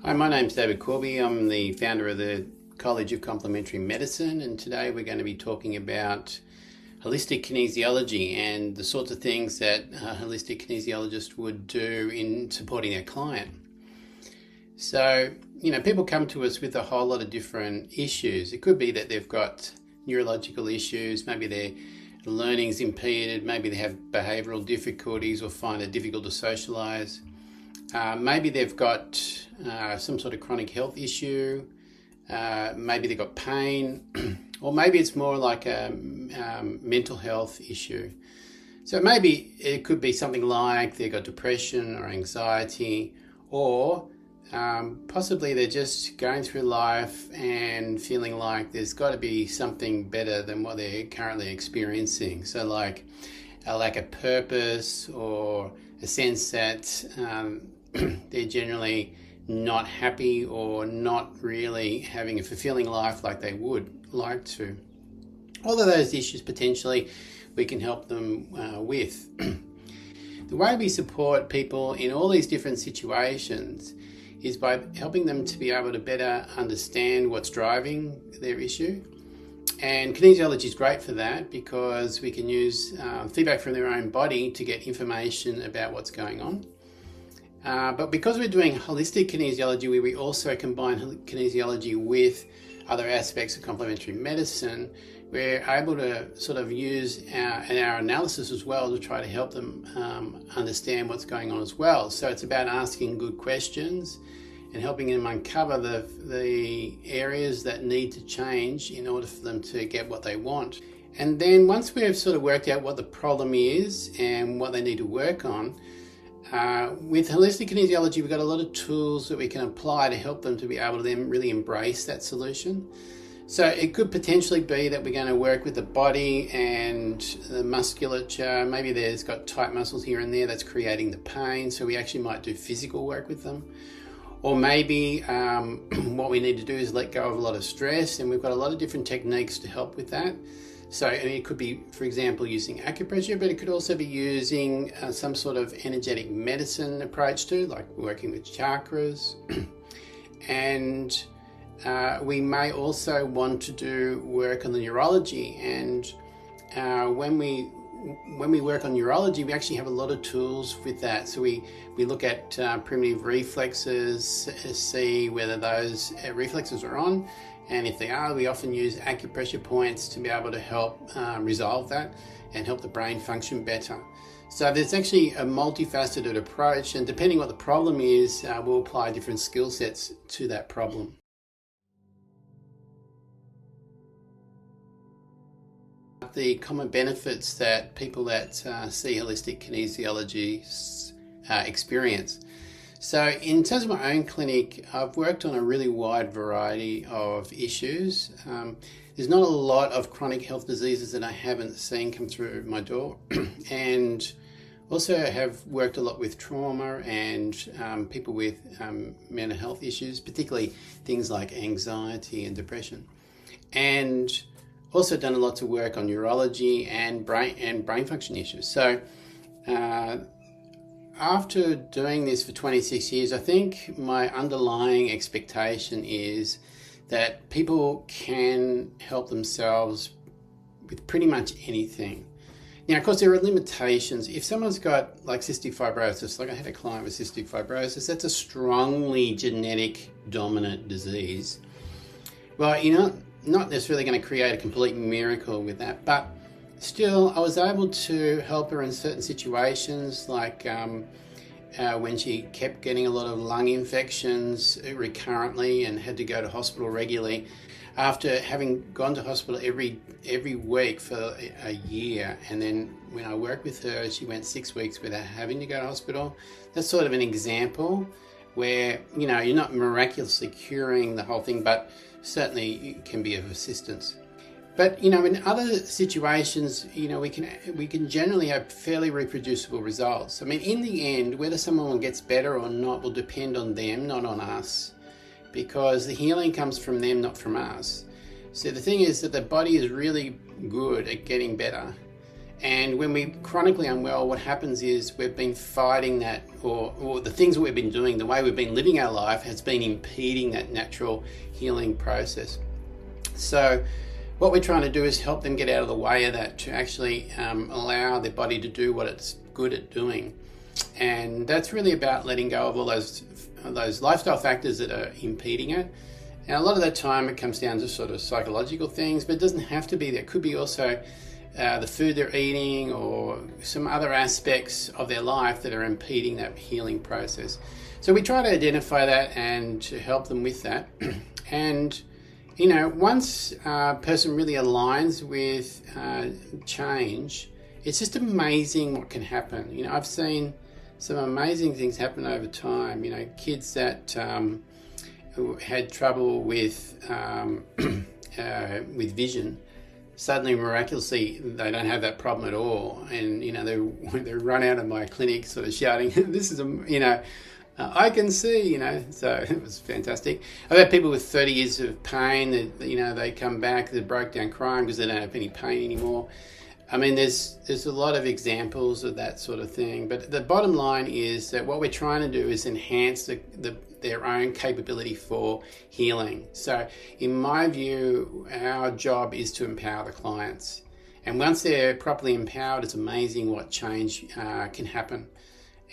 Hi, my name's David Corby. I'm the founder of the College of Complementary Medicine, and today we're going to be talking about holistic kinesiology and the sorts of things that a holistic kinesiologist would do in supporting their client. So, people come to us with a whole lot of different issues. It could be that they've got neurological issues, maybe their learning's impeded, maybe they have behavioural difficulties or find it difficult to socialise. Maybe they've got some sort of chronic health issue, maybe they've got pain, or maybe it's more like a mental health issue. So maybe it could be something like they've got depression or anxiety, or possibly they're just going through life and feeling like there's got to be something better than what they're currently experiencing. So like a lack of purpose, or a sense that they're generally not happy or not really having a fulfilling life like they would like to. All of those issues potentially we can help them with. The way we support people in all these different situations is by helping them to be able to better understand what's driving their issue. And kinesiology is great for that because we can use feedback from their own body to get information about what's going on. But because we're doing holistic kinesiology, where we also combine kinesiology with other aspects of complementary medicine, we're able to sort of use our analysis as well to try to help them understand what's going on as well. So it's about asking good questions and helping them uncover the areas that need to change in order for them to get what they want. And then once we've sort of worked out what the problem is and what they need to work on, with holistic kinesiology, we've got a lot of tools that we can apply to help them to be able to then really embrace that solution. So it could potentially be that we're going to work with the body and the musculature. Maybe there's got tight muscles here and there that's creating the pain, so we actually might do physical work with them. Or maybe what we need to do is let go of a lot of stress, and we've got a lot of different techniques to help with that. So it could be, for example, using acupressure, but it could also be using some sort of energetic medicine approach to, like working with chakras. And we may also want to do work on the neurology. And when we work on neurology, we actually have a lot of tools with that. So we look at primitive reflexes, see whether those reflexes are on. And if they are, we often use acupressure points to be able to help resolve that and help the brain function better. So there's actually a multifaceted approach, and depending what the problem is, we'll apply different skill sets to that problem. The common benefits that people that see holistic kinesiologists experience. So in terms of my own clinic, I've worked on a really wide variety of issues. There's not a lot of chronic health diseases that I haven't seen come through my door. And also have worked a lot with trauma and people with mental health issues, particularly things like anxiety and depression. And also done lots of work on neurology and brain function issues. So after doing this for 26 years, I think my underlying expectation is that people can help themselves with pretty much anything. Now, of course, there are limitations. If someone's got like cystic fibrosis, like I had a client with cystic fibrosis, that's a strongly genetic dominant disease. Well, you're not necessarily going to create a complete miracle with that, but still, I was able to help her in certain situations, like when she kept getting a lot of lung infections recurrently and had to go to hospital regularly. After having gone to hospital every week for a year, and then when I worked with her, she went 6 weeks without having to go to hospital. That's sort of an example where, you're not miraculously curing the whole thing, but certainly it can be of assistance. But, in other situations, we can generally have fairly reproducible results. I mean, in the end, whether someone gets better or not will depend on them, not on us, because the healing comes from them, not from us. So the thing is that the body is really good at getting better. And when we're chronically unwell, what happens is we've been fighting that, or the things that we've been doing, the way we've been living our life has been impeding that natural healing process. So what we're trying to do is help them get out of the way of that, to actually allow their body to do what it's good at doing. And that's really about letting go of all those lifestyle factors that are impeding it. And a lot of that time it comes down to sort of psychological things, but it doesn't have to be. There could be also the food they're eating or some other aspects of their life that are impeding that healing process. So we try to identify that and to help them with that. And once a person really aligns with change, it's just amazing what can happen. I've seen some amazing things happen over time. Kids that had trouble with vision, suddenly, miraculously, they don't have that problem at all. And, they run out of my clinic sort of shouting, this is, I can see, so it was fantastic. I've had people with 30 years of pain that, they come back, they broke down crying because they don't have any pain anymore. I mean, there's a lot of examples of that sort of thing. But the bottom line is that what we're trying to do is enhance their own capability for healing. So in my view, our job is to empower the clients. And once they're properly empowered, it's amazing what change can happen.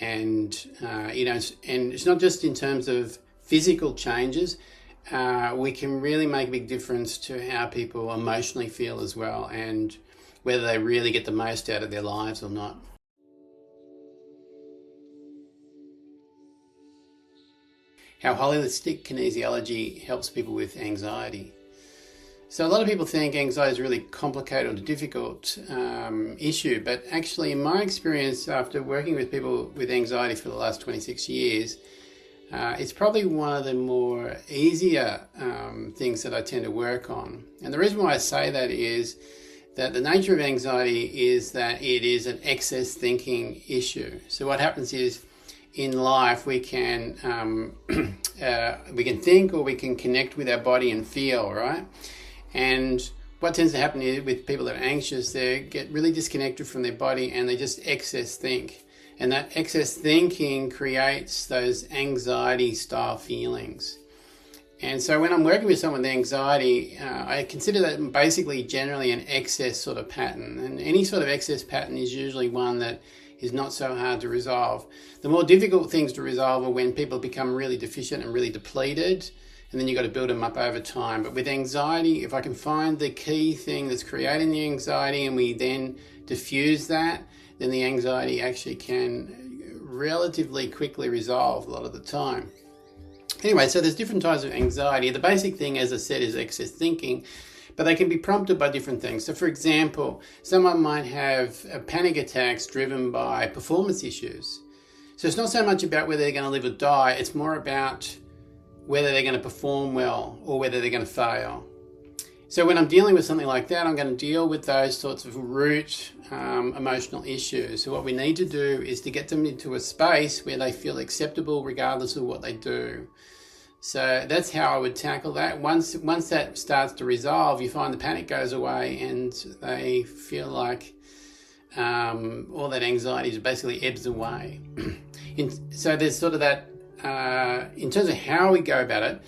And, and it's not just in terms of physical changes. We can really make a big difference to how people emotionally feel as well, and whether they really get the most out of their lives or not. How holistic kinesiology helps people with anxiety. So a lot of people think anxiety is a really complicated or difficult issue, but actually in my experience, after working with people with anxiety for the last 26 years, it's probably one of the more easier things that I tend to work on. And the reason why I say that is that the nature of anxiety is that it is an excess thinking issue. So what happens is, in life we can think, or we can connect with our body and feel, right? And what tends to happen is, with people that are anxious, they get really disconnected from their body and they just excess think. And that excess thinking creates those anxiety style feelings. And so when I'm working with someone with anxiety, I consider that basically generally an excess sort of pattern. And any sort of excess pattern is usually one that is not so hard to resolve. The more difficult things to resolve are when people become really deficient and really depleted, and then you've got to build them up over time. But with anxiety, if I can find the key thing that's creating the anxiety and we then diffuse that, then the anxiety actually can relatively quickly resolve a lot of the time. Anyway, so there's different types of anxiety. The basic thing, as I said, is excess thinking, but they can be prompted by different things. So for example, someone might have panic attacks driven by performance issues. So it's not so much about whether they're going to live or die, it's more about whether they're going to perform well or whether they're going to fail. So when I'm dealing with something like that, I'm going to deal with those sorts of root emotional issues. So what we need to do is to get them into a space where they feel acceptable regardless of what they do. So that's how I would tackle that. Once that starts to resolve, you find the panic goes away and they feel like all that anxiety is basically ebbs away. So there's sort of that, in terms of how we go about it,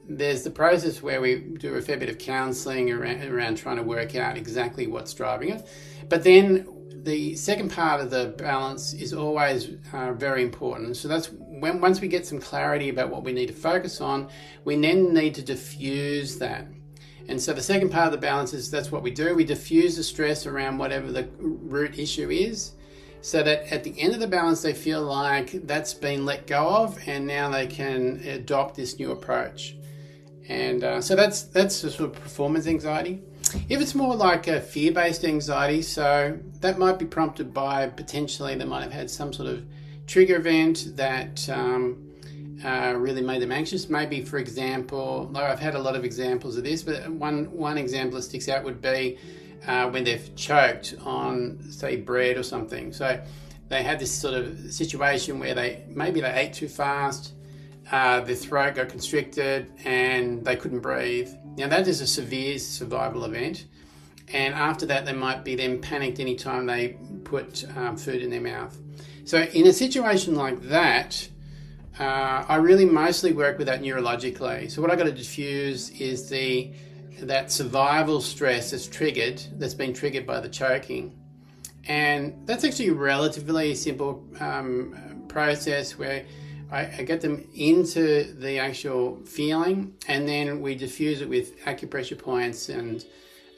there's the process where we do a fair bit of counselling around trying to work out exactly what's driving it. But then the second part of the balance is always very important. So that's when, once we get some clarity about what we need to focus on, we then need to diffuse that. And so the second part of the balance is, that's what we do. We diffuse the stress around whatever the root issue is, so that at the end of the balance, they feel like that's been let go of and now they can adopt this new approach. And so that's the sort of performance anxiety. If it's more like a fear-based anxiety, so that might be prompted by, potentially they might have had some sort of trigger event that really made them anxious. Maybe, for example, I've had a lot of examples of this, but one example that sticks out would be when they've choked on, say, bread or something. So they had this sort of situation where they ate too fast, their throat got constricted and they couldn't breathe. Now that is a severe survival event. And after that, they might be then panicked anytime they put food in their mouth. So in a situation like that, I really mostly work with that neurologically. So what I've got to diffuse is that survival stress that's been triggered by the choking. And that's actually a relatively simple process where I get them into the actual feeling, and then we diffuse it with acupressure points, and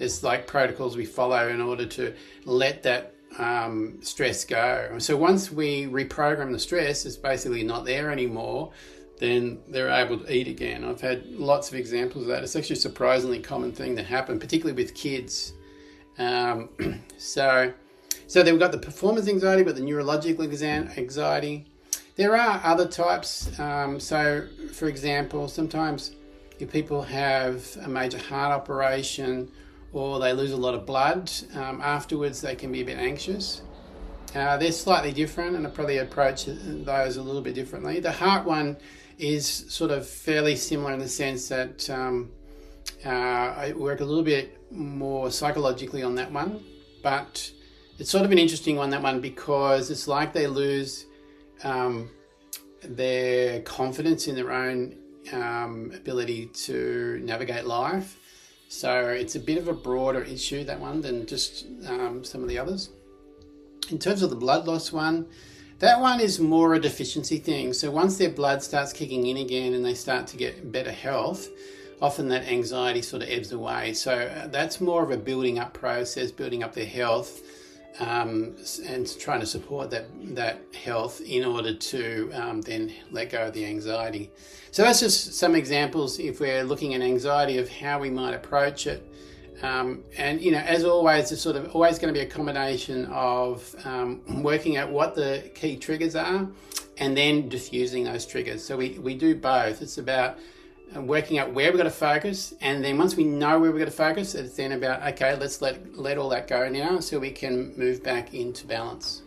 there's like protocols we follow in order to let that stress go. So once we reprogram the stress, it's basically not there anymore, then they're able to eat again. I've had lots of examples of that. It's actually a surprisingly common thing that happens, particularly with kids. So then we've got the performance anxiety, but the neurological anxiety. There are other types. So, for example, sometimes if people have a major heart operation or they lose a lot of blood, afterwards they can be a bit anxious. They're slightly different, and I probably approach those a little bit differently. The heart one is sort of fairly similar in the sense that I work a little bit more psychologically on that one, but it's sort of an interesting one, that one, because it's like they lose their confidence in their own ability to navigate life. So it's a bit of a broader issue, that one, than just some of the others. In terms of the blood loss one, that one is more a deficiency thing. So once their blood starts kicking in again and they start to get better health, often that anxiety sort of ebbs away. So that's more of a building up process, building up their health, and trying to support that health in order to then let go of the anxiety. So that's just some examples, if we're looking at anxiety, of how we might approach it. And as always, it's sort of always going to be a combination of working out what the key triggers are and then diffusing those triggers. So we do both. It's about working out where we've got to focus, and then once we know where we've got to focus, it's then about, okay, let's let all that go now so we can move back into balance.